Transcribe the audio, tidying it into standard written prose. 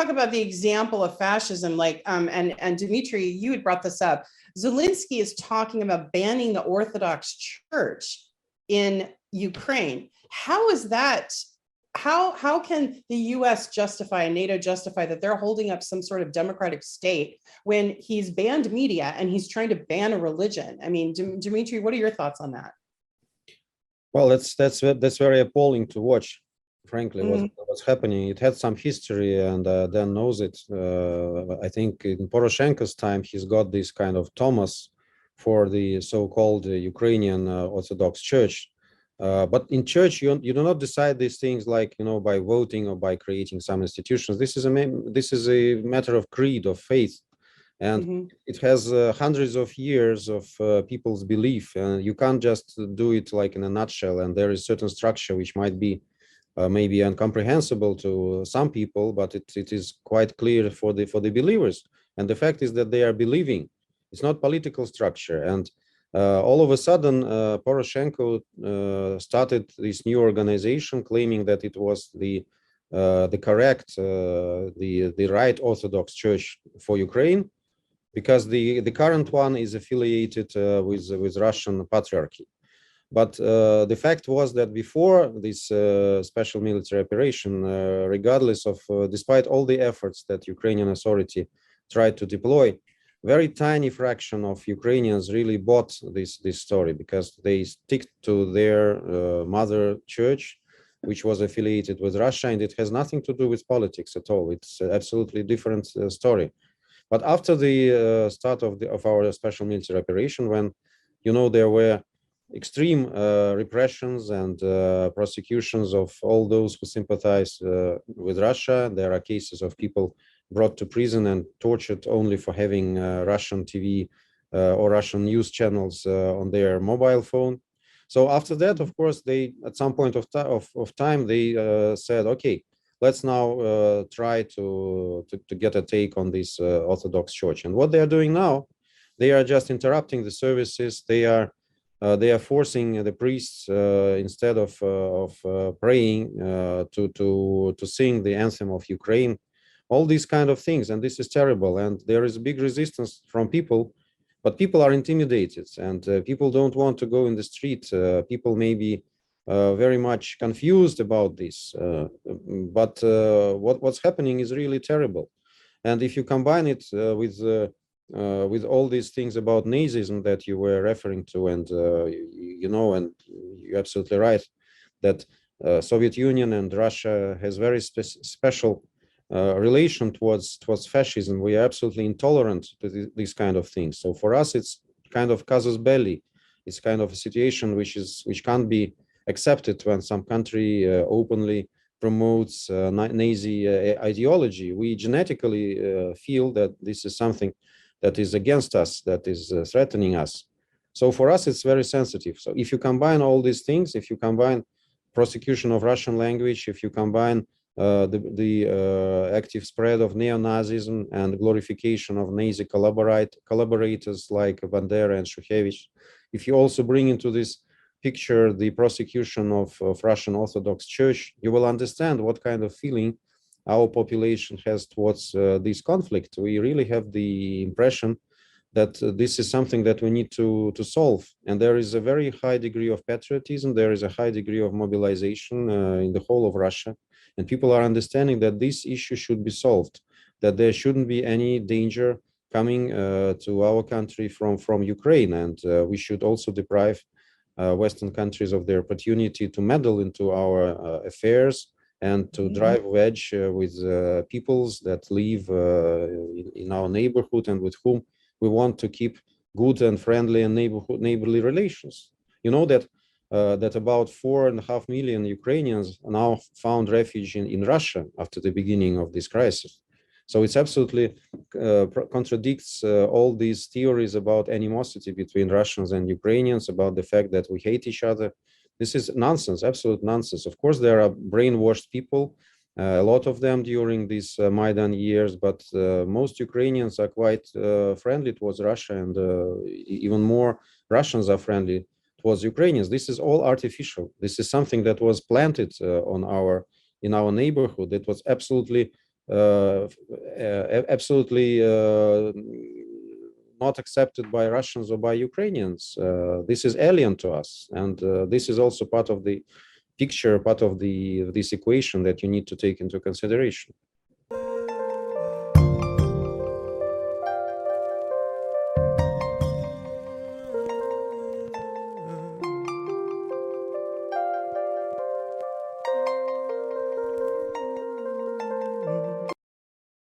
talk about the example of fascism, like, and Dmitry, you had brought this up. Zelensky is talking about banning the Orthodox Church in Ukraine. How is that? How can the US justify and NATO justify that they're holding up some sort of democratic state when he's banned media and he's trying to ban a religion? I mean, Dmitry, what are your thoughts on that? Well, that's very appalling to watch, frankly, what's happening. It had some history, and Dan knows it. I think in Poroshenko's time, he's got this kind of Thomas for the so-called Ukrainian Orthodox Church. But in church, you do not decide these things like, you know, by voting or by creating some institutions. This is a matter of creed, of faith, and it has hundreds of years of people's belief. And you can't just do it like in a nutshell. And there is certain structure which might be maybe incomprehensible to some people, but it is quite clear for the believers. And the fact is that they are believing. It's not political structure. And all of a sudden, Poroshenko started this new organization, claiming that it was the correct, the right Orthodox Church for Ukraine, because the current one is affiliated with Russian Patriarchy. But the fact was that before this special military operation, regardless of, despite all the efforts that Ukrainian authority tried to deploy, very tiny fraction of Ukrainians really bought this story, because they stick to their mother church, which was affiliated with Russia, and it has nothing to do with politics at all. It's an absolutely different story. But after the start of our special military operation, when, you know, there were extreme repressions and prosecutions of all those who sympathize with Russia, there are cases of people brought to prison and tortured only for having Russian TV or Russian news channels on their mobile phone. So after that, of course, they, at some point of time, they said, okay, let's now try to get a take on this Orthodox Church. And what they are doing now, they are just interrupting the services. They are forcing the priests, instead of praying, to sing the anthem of Ukraine. All these kind of things, and this is terrible. And there is big resistance from people, but people are intimidated, and people don't want to go in the street. People may be very much confused about this, but what's happening is really terrible. And if you combine it with all these things about Nazism that you were referring to, and you know, and you're absolutely right that Soviet Union and Russia has very special relation towards fascism. We are absolutely intolerant to these kind of things. So for us, it's kind of casus belli. It's kind of a situation which can't be accepted when some country openly promotes Nazi ideology. We genetically feel that this is something that is against us, that is threatening us. So for us, it's very sensitive. So if you combine all these things, if you combine prosecution of Russian language, if you combine the active spread of neo-Nazism and glorification of Nazi collaborators like Bandera and Shukhevich, if you also bring into this picture the prosecution of Russian Orthodox Church, you will understand what kind of feeling our population has towards this conflict. We really have the impression that this is something that we need to solve. And there is a very high degree of patriotism. There is a high degree of mobilization in the whole of Russia. And people are understanding that this issue should be solved, that there shouldn't be any danger coming to our country from Ukraine. And we should also deprive Western countries of their opportunity to meddle into our affairs and to drive wedge with peoples that live in our neighborhood and with whom we want to keep good and friendly and neighborly relations. You know that that about 4.5 million Ukrainians now found refuge in Russia after the beginning of this crisis. So it's absolutely contradicts all these theories about animosity between Russians and Ukrainians, about the fact that we hate each other. This is nonsense, absolute nonsense. Of course, there are brainwashed people, a lot of them during these Maidan years, but most Ukrainians are quite friendly towards Russia, and even more Russians are friendly towards Ukrainians. This is all artificial. This is something that was planted in our neighborhood. It was absolutely absolutely not accepted by Russians or by Ukrainians. This is alien to us, and this is also part of the picture, part of this equation that you need to take into consideration.